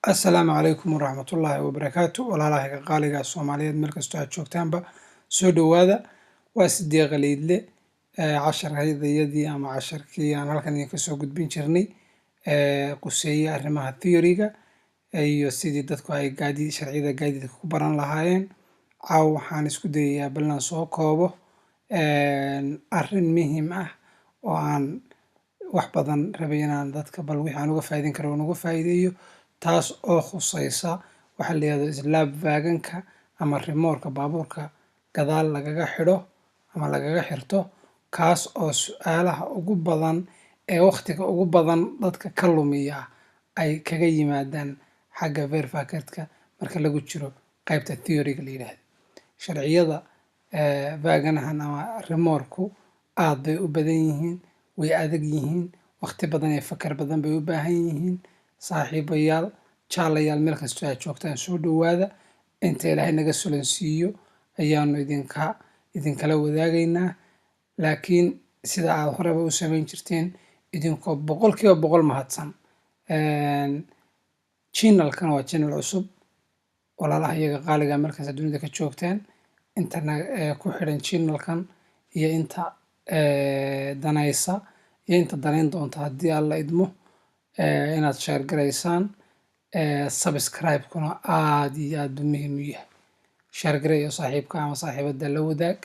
السلام عليكم ورحمة الله وبركاته والله قاليga Soomaaliyeed meel kastoo aad joogtaanba soo dhawaada waa sidii qaliidle casharkayadii ama casharkii aan halkan idinka soo gudbin jirnay quseeye arrimaha theory-ga iyo sidii dadku ay sharciyada gaadiidka ku baran lahaayeen caaw waxaan isku dayayaa bal inaan soo koobo arrin muhiim ah oo aan wax badan rabay inaan dadka bal wixii aan uga faa'iideyn karo uga faa'iideeyo taas oo khusaysa waxa la yiraahdo islaab waaganka ama rimoorka baabuurka gadaal lagaga xidho ama lagaga xirto kaas oo su'aalaha ugu badan ee waqtiga ugu badan dadka ka lumiya ay kaga yimaadaan xagga verify-ka marka lagu jiro qaybta theory-ga la yiraahdo sharciyada waaganahan ama rimoorku aad bay u badan yihiin way adag yihiin waqti badan iyo fakar badan bay u baahan yihiin saaxiibayaal jaalayaal meel kastoo aad joogtaan soo dhawaada inta ilaahay naga sulansiiyo ayaanu idinkala wadaagaynaa laakiin sida aad horeba u samayn jirteen idinkoo 100% mahadsan channelkan waa channel cusub walaalaha iyaga qaaliga meel kasta dunida ka joogtaan intana ku xidhan channelkan iyo inta danaysa iyo inta danayn doonta haddii alla idmo inaad share garaysaan subscribe-kuna aad iyo aad u muhiim u yahay share gareeyo saaxiibka ama saaxiibada la wadaag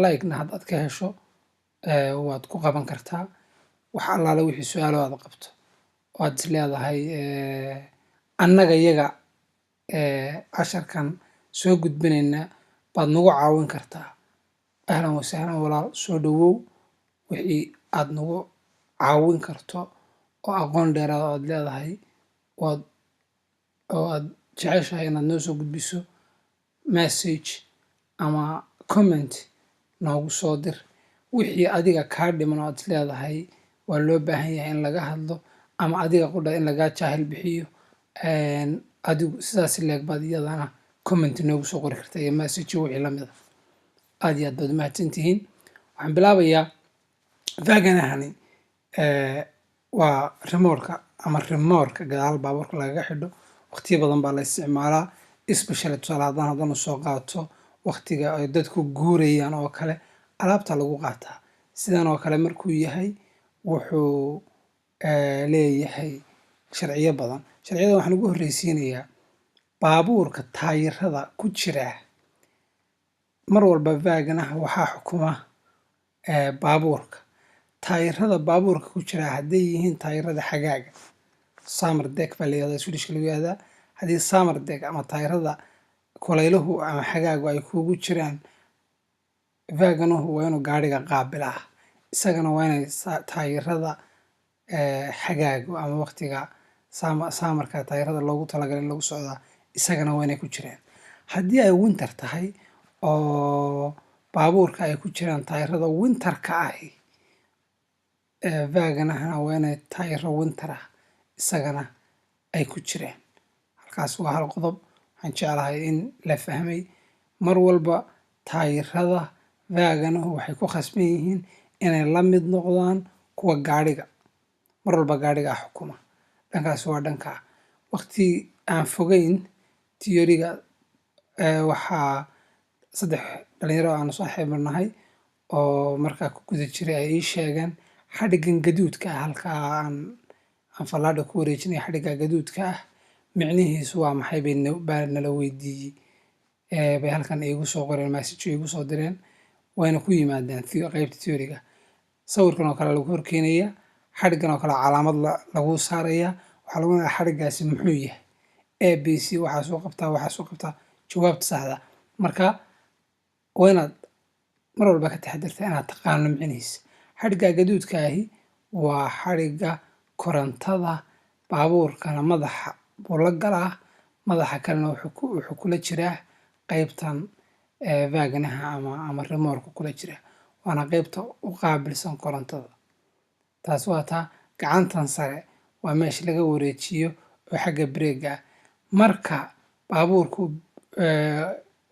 like-na haddaad ka hesho waad ku qaban kartaa wax allaala wixii su'aalo aad qabto waad is leedahay annaga iyaga casharkan soo gudbinayna baad nagu caawin kartaa ahlan wa sahlan walaal soo dhawow wixii aad nagu caawin karto oo aqoon dheeraad aad leedahay oo aad jeceshahay inaad noo soo gudbiso message ama comment noogu soo dir wixii adiga kaa dhiman oo aad is leedahay waa loo baahan yahay in laga hadlo ama adiga qudha in lagaa jaahil bixiyo adigu sidaas leeg baad iyadana comment noogu soo qori kartaa iyo message wixii la mid ah aad iyo aad baad mahadsantihiin waxaan bilaabayaa waaganahani waa rimoorka gadaal baabuurka lagaga xidho waqtiyo badan baa la isticmaalaa especially tusaale haddaan soo qaato waqtiga ay dadku guurayaan oo kale alaabta lagu qaataa sidan oo kale markuu yahay wuxuu leeyahay sharciyo badan sharciyada waxaan ugu horreysiinayaa baabuurka taayirada ku jira mar walba waaganaha waxaa xukuma baabuurka taayirada baabuurka ku jira hadday yihiin taayirada xagaaga summer deck baa la yiraahdaa Swedish lagu yiraahdaa haddii summer deck ama taayirada kulayluhu ama xagaagu ay kugu jiraan waaganuhu waa inuu gaadhiga qaabilaa isagana waa inay taayirada xagaagu ama waqtiga summerka taayirada loogu talagalay in lagu socdaa isagana waa inay ku jiraan haddii ay winter tahay oo baabuurka ay ku jiraan taayirada winterka ahi waaganahana waa inay taayiro winter ah isagana ay ku jiraan halkaas waa hal qodob waxaan jeclahay in la fahmay mar walba taayirada waaganahu waxay ku khasban yihiin inay la mid noqdaan kuwa gaadhiga mar walba gaadhiga xukuma dhankaas waa dhanka waqti aan fogeyn theory-ga waxaa 3 dhalinyaro aan saaxiib nahay oo markaa ku guda jiray ay ii sheegeen xadhigan gaduudka ah halkaa aan fallaadha ku wareejinay xadhiga gaduudka ah micnihiisu waa maxay baa nala weydiiyey bay halkan iigu soo qoreen message iigu soo direen wayna ku yimaadeen qaybta theory-ga sawirkan oo kale lagu horkeenayaa xadhigan oo kale calaamad lagu saarayaa waxaa lagu leeyahay xadhigaasi muxuu yahay ABC waxaa soo qabtaa jawaabta saxda marka waa inaad mar walba ka taxadirtaa inaad taqaano micnihiisa xadhigga gaduudka ahi waa xadhigga korontada, baabuurkana madaxa buu la galaa, madaxa kalena wuxuu kula jiraa qaybtan vaaganaha ama rimoorka kula jira, waana qaybta u qaabilsan korontada. taas waa taa. gacantan sare waa meesha laga wareejiyo oo xagga bareega ah. marka baabuurku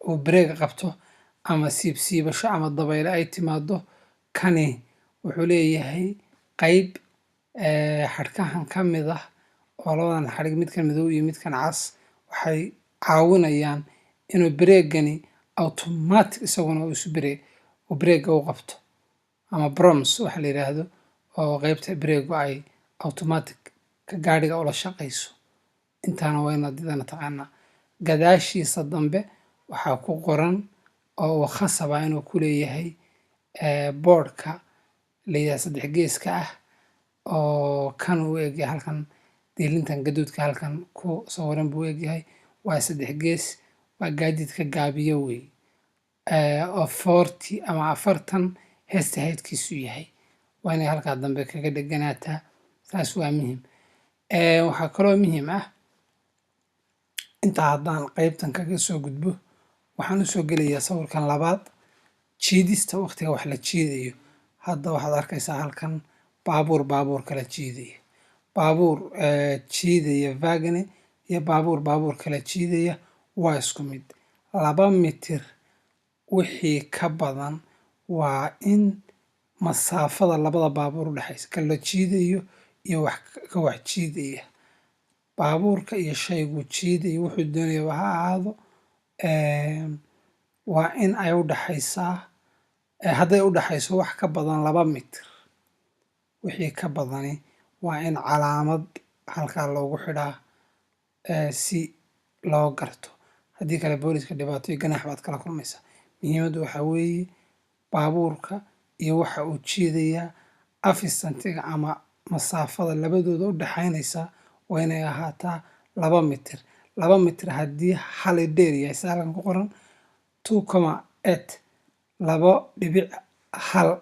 uu bareega qabto ama siibsiibasho ama dabayle ay timaado, kani wuxuu leeyahay qayb xadhkahan ka mid ah oo labadan xadhig, midkan madow iyo midkan cas, waxay caawinayaan inuu bareegani automatic isaguna uu bareega u qabto, ama broms waxa la yidhaahdo, oo qaybta bareegu ay automatic ka gaadhiga ula shaqayso. intaana waa inaad idana taqaanaa. gadaashiisa dambe waxaa ku qoran oo uu khasaba inuu ku leeyahay boardka la yidhaha 3 geeska ah, oo kan uu egyahay halkan diilintan gaduudka halkan ku sawiran buu egyahay, waa 3 gees, waa gaadiidka gaabiyo wey, oo 40 ama 40 heesta heydkiisu yahay, waa inay halkaa dambe kaga dheganaataa. taas waa muhiim. waxaa kaloo muhiim ah, intaa haddaan qaybtan kaga soo gudbo, waxaan usoo gelayaa sawirkan labaad, jiidista waqtiga wax la jiidayo. hadda waxaad arkaysaa halkan baabuur kala jiidaya, baabuur jiidaya vaagane iyo baabuur kala jiidaya waa isku mid. 2 mitir wixii ka badan waa in masaafada labada baabuur u dhexaysa, ka la jiidayo iyo ka wax jiidaya, baabuurka iyo shaygu jiidaya wuxuu doonayaba ha ahaado, waa in ay u dhaxaysaa, hadday u dhaxayso wax ka badan 2 mitir, wixii ka badani waa in calaamad halkaa loogu xidhaa si loo garto, haddii kale booliska dhibaato iyo ganaax baad kala kulmaysaa. muhiimaddu waxaa weeye baabuurka iyo waxa uu jiidayaa afisantiga ama masaafada labadooda u dhaxaynaysa waa inay ahaataa 2 mitir. 2 mitir haddii hali dheer yahay sida halkan ku qoran 2.8, 2.1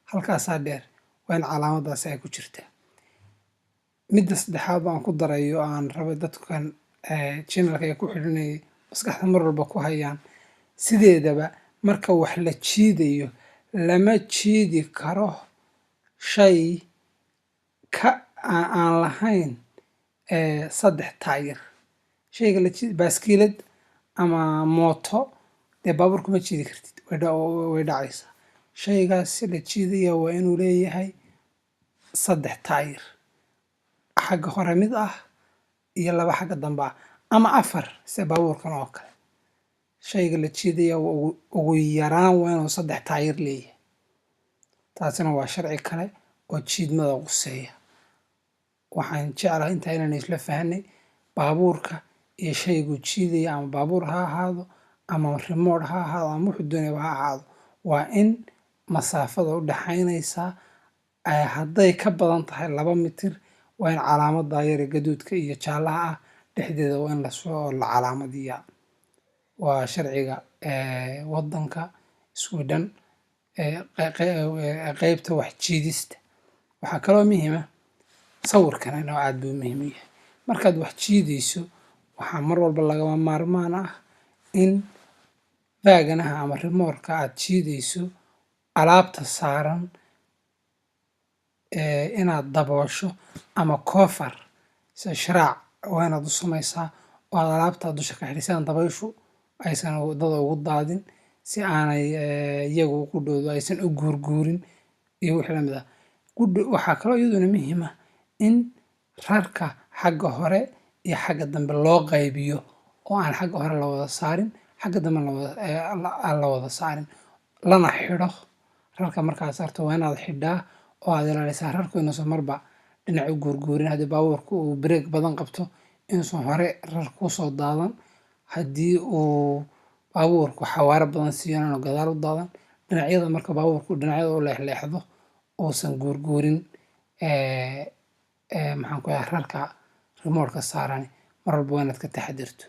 halkaasaa dheer, waa in calaamadaasi ay ku jirtaa. midda saddexaad baan ku darayo aan rabay dadkan channelka ay ku xidhanayay maskaxda mar walba ku hayaan, sideedaba marka wax la jiidayo lama jiidi karo shay aan lahayn 3 taayir. shayga baaskiilad ama mooto dee baabuur kuma jiidi kartid, way dhacaysaa. shaygaas la jiidaya waa inuu leeyahay 3 taayir, xagga hore mid ah iyo 2 xagga dambe ah, ama 4 sida baabuurkan oo kale. shayga la jiidaya ugu yaraan waa inuu 3 taayir leeyahay. taasina waa sharci kale oo jiidmada quseeya. waxaan jeclahay intaa inaan isla fahanay, baabuurka iyo shaygu jiidaya, ama baabuur ha ahaado ama remote ha ahaado ama wuxuu doonayaba ha ahaado, waa in masaafada u dhaxaynaysa hadday ka badan tahay 2 mitir, waa in calaamada yare gaduudka iyo jaalaha ah dhexdeeda waa in la calaamadiyaa. waa sharciga wadanka Sweden qaybta wax jiidista. waxaa kaloo muhiima, sawirkanina aad buu muhiim u yahay. markaad wax jiidayso waxaa mar walba lagama maarmaan ah in vaaganaha ama rimoorka aad jiidayso alaabta saaran inaad daboosho, ama koofar sida shiraac waa inaad u samaysaa oo aad alaabtaa dusha ka xidhay si aan dabayshu aysan wadada ugu daadin, si aanay iyagu qudhoodu aysan u guurguurin iyo wixii lamid ah. waxaa kaloo iyaduna muhiim ah in rarka xagga hore iyo xagga dambe loo qaybiyo, oo aan xagga hore la wada saarin, xagga dambe aan la wada saarin, lana xidho. rarka markaad saarto waa inaad xidhaa oo aad ilaalisaa rarku inuusan marba dhinac u guurguurin. haddii baabuurku uu bareeg badan qabto inuusan hore rar kusoo daadan, haddii uu baabuurku xawaaro badan siiyo inaanu gadaal u daadan, dhinacyada marka baabuurku dhinacyada u leexleexdo uusan guurguurin maxaan ku yahay rarka rimoorka saaran, mar walba waa inaad ka taxadirto.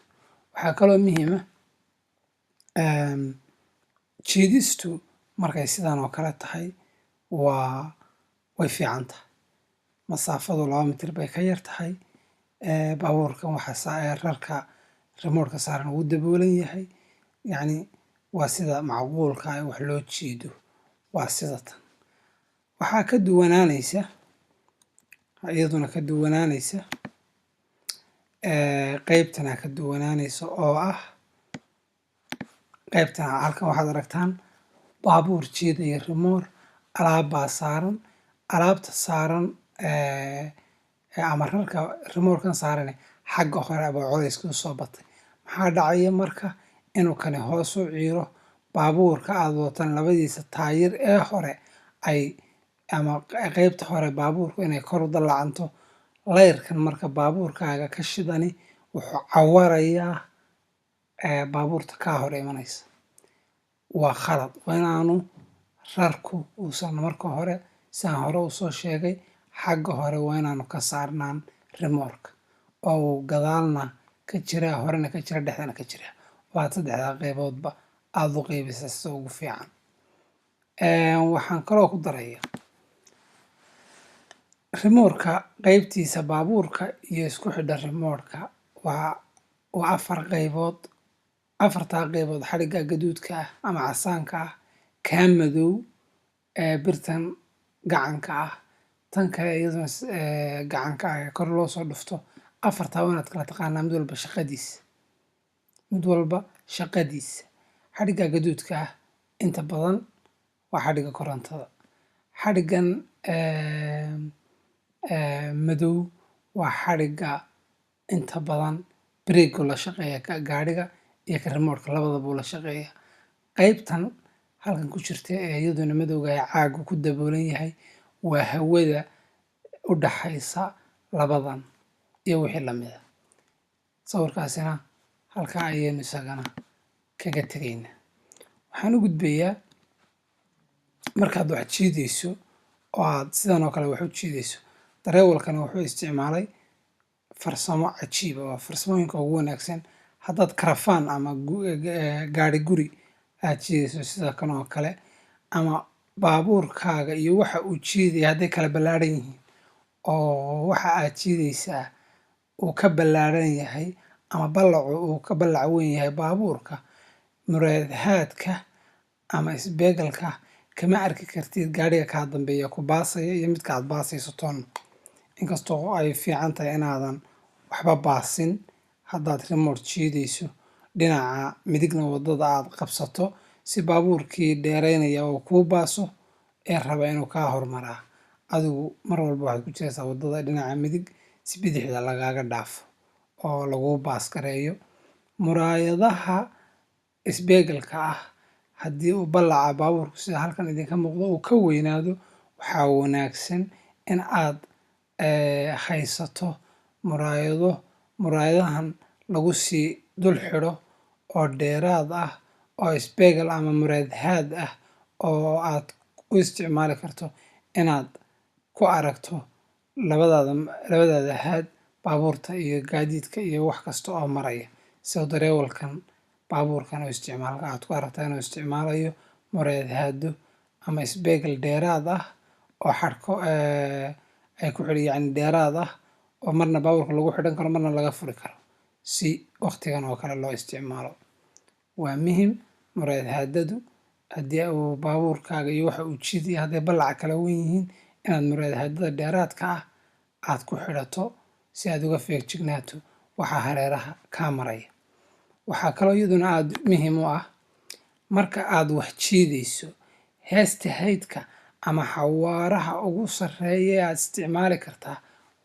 waxaa kaloo muhiima jiidistu markay sidan oo kale tahay waa way fiican tahay. masaafadu 2 mitir bay ka yar tahay. baabuurkan waxaa rarka remote-ka saaran wuu daboolan yahay. yacni waa sida macquulka ah wax loo jiido waa sida tan. waxaa ka duwanaanaysa iyaduna ka duwanaanaysa qaybtana ka duwanaanaysa oo ah qaybtana halkan waxaad aragtaan baabuur jiidaya remote. alaab baa saaran. alaabta saaran ama rarka remote-kan saaran xagga hore baa culayska u soo batay. maxaa dhacaya marka inuu kani hoos u ciiro baabuurka aad watan labadiisa taayir ee hore ay ama qaybta hore baabuurku inay kor u dalacanto. layrkan marka baabuurkaaga ka shidani wuxuu cawarayaa baabuurta kaa hor imanaysa. waa khalad. waa inaanu rarku uusan marka hore saan hore usoo sheegay xagga hore waa inaanu ka saarnaan remote-ka oo uu gadaalna ka jira horena ka jira dhexdana ka jira. waa saddexdaa qayboodba aad u qaybisa sida ugu fiican. waxaan kaloo ku daraya remote-ka qaybtiisa baabuurka iyo isku xidha remote-ka waa 4 qaybood. 4taa qaybood xadhigga gaduudka ah ama casaanka ah, kaa madow birtan gacanka ah, tan kale iyaduna gacanka ah kor loo soo dhufto. 4taa waa inaad kala taqaanaa mid walba shaqadiisa. xadhigga gaduudka ah inta badan waa xadhigga korontada. xadhiggan madow waa xadhigga inta badan breegu la shaqeeya gaadhiga iyo ka remote-ka labadaba uu la shaqeeya. qaybtan halkan ku jirta ee iyaduna madowga ee caagu ku daboolan yahay waa hawada u dhaxaysa labadan iyo wixii lamida. sawirkaasina halkaa ayaynu isagana kaga tegaynaa. waxaan u gudbayaa markaad wax jiidayso oo aad sidan oo kale wax u jiidayso. dareewalkani wuxuu isticmaalay farsamo cajiiba. waa farsamooyinka ugu wanaagsan haddaad karafaan ama gaari guri aad jiidayso sida kan oo kale, ama baabuurkaaga iyo waxa uu jiidaya hadday kala ballaaran yihiin oo waxa aad jiidaysaa uu ka ballaaran yahay ama ballacu uu ka ballac weyn yahay baabuurka, muraayadhaadka ama isbeegalka kama arki kartid gaadhiga kaa dambeeya ku baasaya iyo midka aad baasayso toon. inkastoo ay fiican tahay inaadan waxba baasin haddaad remote jiidayso, dhinaca midigna waddada aad qabsato si baabuurkii dheeraynaya oo kuu baaso ee raba inuu kaa hormaraa. adigu mar walba waxaad ku jiraysaa waddada dhinaca midig si bidixda lagaaga dhaafo oo laguu baas gareeyo. muraayadaha isbeegalka ah haddii uu ballaca baabuurku sida halkan idinka muuqdo uu ka weynaado, waxaa wanaagsan in aad haysato muraayadahan lagu sii dul xidho oo dheeraad ah oo isbeegal ama muraayadhaad ah oo aad u isticmaali karto inaad ku aragto labadaada haad baabuurta iyo gaadiidka iyo wax kasta oo maraya. sida dareewalkan baabuurkan oo isticmaalka aad ku aragtaa inuu isticmaalayo muraayadhaado ama isbeegal dheeraad ah oo xadhko ay ku xidhan yacni dheeraad ah oo marna baabuurka lagu xidhan karo marna laga furi karo si waqtigan oo kale loo isticmaalo. waa muhim muraayadhaadadu haddii uu baabuurkaaga iyo waxa uu jiidaya hadday ballaca kala weyn yihiin inaad muraayadhaadada dheeraadka ah aad ku xidhato si aad uga feejignaato waxa hareeraha kaa maraya. waxaa kaloo iyaduna aad muhiim u ah marka aad wax jiidayso heesta haydka ama xawaaraha ugu sarreeya aad isticmaali kartaa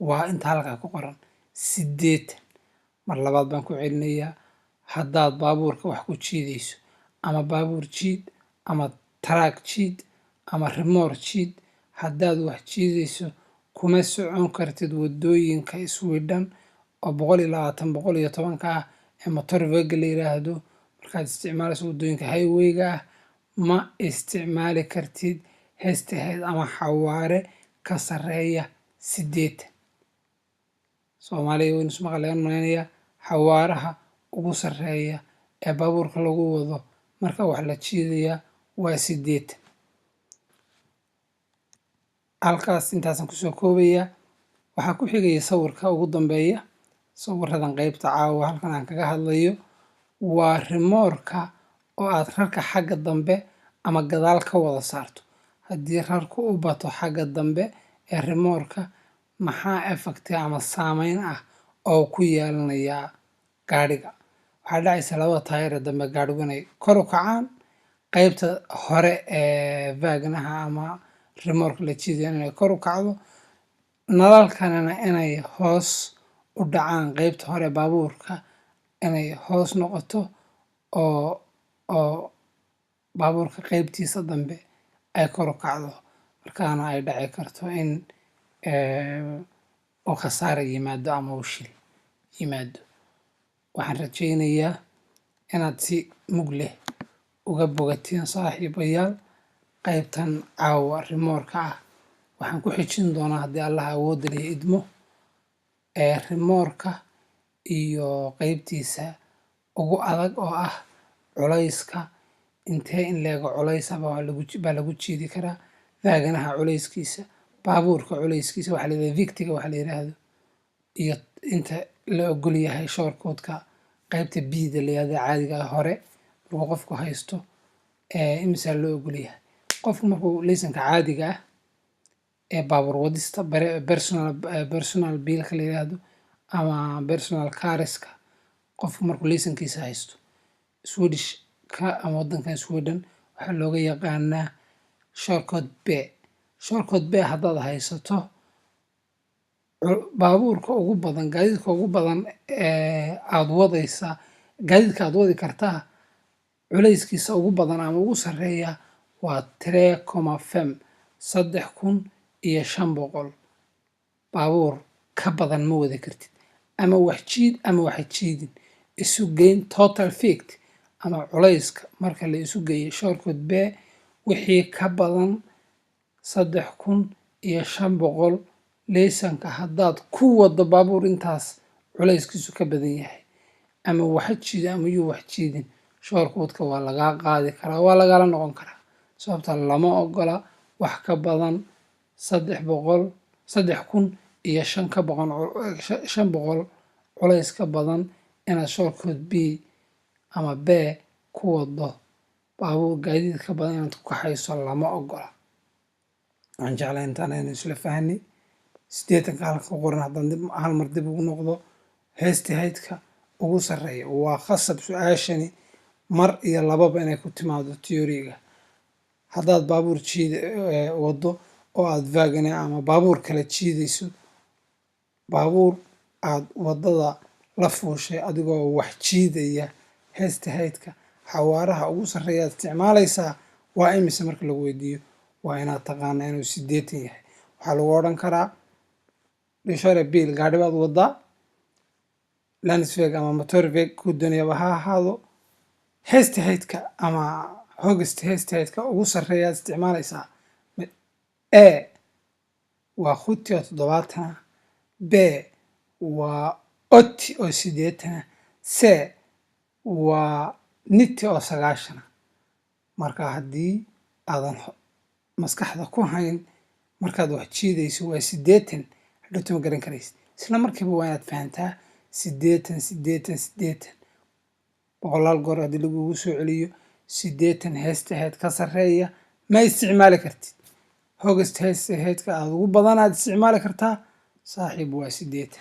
waa inta halkaa ku qoran 80. mar labaad baan ku celinayaa. haddaad baabuurka wax ku jiidayso ama baabuur jiid ama taraag jiid ama remote jiid, haddaad wax jiidayso kuma socon kartid waddooyinka Sweden oo 120 ah ee motorwayga la yiraahdo. markaad isticmaalayso waddooyinka highwayga ah ma isticmaali kartid heesta hayd ama xawaare ka sarreeya 80. soomaaliya waynu ismaqlayaan malaynayaa. xawaaraha ugu sarreeya ee baabuurka lagu wado marka wax la jiidaya waa 80. halkaas intaasan kusoo koobaya. waxaa ku xigaya sawirka ugu dambeeya. sawiradan qaybta caawa halkan aan kaga hadlayo waa rimoorka oo aad rarka xagga dambe ama gadaal ka wada saarto. haddii rarku u bato xagga dambe ee rimoorka, maxaa effect ama saameyn ah oo ku yeelanayaa gaadhiga? waxaa dhacaysa labada taayir ee dambe gaadhigu inay kor u kacaan, qaybta hore ee vaagnaha ama rimoorka la jiidayo inay kor u kacdo, nalalkanana inay hoos u dhacaan, qaybta hore baabuurka inay hoos noqoto oo baabuurka qaybtiisa dambe ay kor u kacdo, markaana ay dhaci karto in uu khasaare yimaado ama uu shil yimaado. waxaan rajaynayaa inaad si mug leh uga bogatiin saaxiibayaal qaybtan caawa rimoorka ah. waxaan ku xijin doonaa haddii allah awoodda leh idmo rimoorka iyo qaybtiisa ugu adag oo ah culayska intee in leego culaysaba baa lagu jiidi karaa, vaagnaha culayskiisa, baabuurka culayskiisa waxaa la yidhahda victiga waxa la yidhaahdo, iyo inta la ogol yahay shoorkoodka qaybta bida la yidhahda caadiga hore markuu qofku haysto imisaa loo ogol yahay. qofku markuu laysanka caadiga ah ee baabuur wadista personal biilka la yidhaahdo ama personal cariska, qofku markuu laysankiisa haysto Swedish ka ama waddankan Sweden waxaa looga yaqaanaa shoorkood b. shoorkood b haddaad haysato, baabuurka ugu badan, gaadiidka ugu badan aad wadaysa, gaadiidka aad wadi kartaa culayskiisa ugu badan ama ugu sarreeya waa 3,500 baabuur ka badan ma wadi kartid, ama wax jiid ama waxa jiidin. isu geyn total fict ama culayska marka la isu geeyo shoorkood b wixii ka badan 3,500 laysanka haddaad ku wado baabuur intaas culayskiisu ka badan yahay ama waxa jiida ama yuu wax jiidin, shoorkoodka waa lagaa qaadi karaa, waa lagala noqon karaa. sababta lama ogola wax ka badan 3,500 culays ka badan inaad shoorkood b ama b ku wado baabuur gaadiid ka badan inaad ku kaxayso lama ogola. waxaan jeclahay intaan aynu isla fahanay 80 halka qoran haddaan hal mar dib ugu noqdo. heesti haydka ugu sarreeya waa khasab su-aashani mar iyo lababa inay ku timaado theory-ga. haddaad baabuur wado oo aad vaagane ama baabuur kala jiidayso, baabuur aad wadada la fuushay adigoo wax jiidaya, heesta haydka xawaaraha ugu sarreeya aad isticmaalaysaa waa imise marka lagu weydiiyo waa inaad taqaana inuu 80 yahay. waxaa lagu odhan karaa dhishore biil gaadhi baad wadaa, Landsveg ama Motorveg ku doonayaba ha ahaado, heesta haydka ama hogasta heesta haydka ugu sarreeya aad isticmaalaysaa a waa 70, b waa 80 oo 80, c waa 90 oo 90. marka haddii aadan maskaxda ku hayn markaad wax jiidayso waa 80, hadhowta ma garan karaysid. isla markiiba waa inaad fahantaa 80 boqolaal goor haddii lagugu soo celiyo 80 heesta hayd ka sarreeya ma isticmaali kartid. hogasta heesta haydka aad ugu badan aad isticmaali kartaa saaxiib waa 80.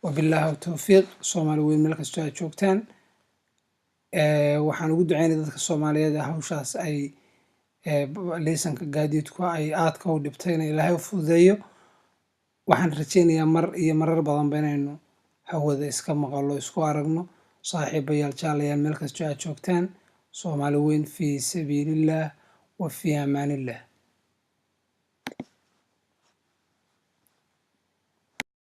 wabilaahi tawfiiq. soomaali weyn meel kastoo aad joogtaan, waxaan ugu ducaynay dadka Soomaaliyeed hawshaas ay laysanka gaadiidku ay aadka u dhibtayna ilaahay u fududeeyo. waxaan rajaynayaa mar iyo marar badanba inaynu hawada iska maqallo, isku aragno. saaxiibayaal jaalayaal meel kastoo aad joogtaan, soomaali weyn fii sabiilillaah wa fii amaanillah.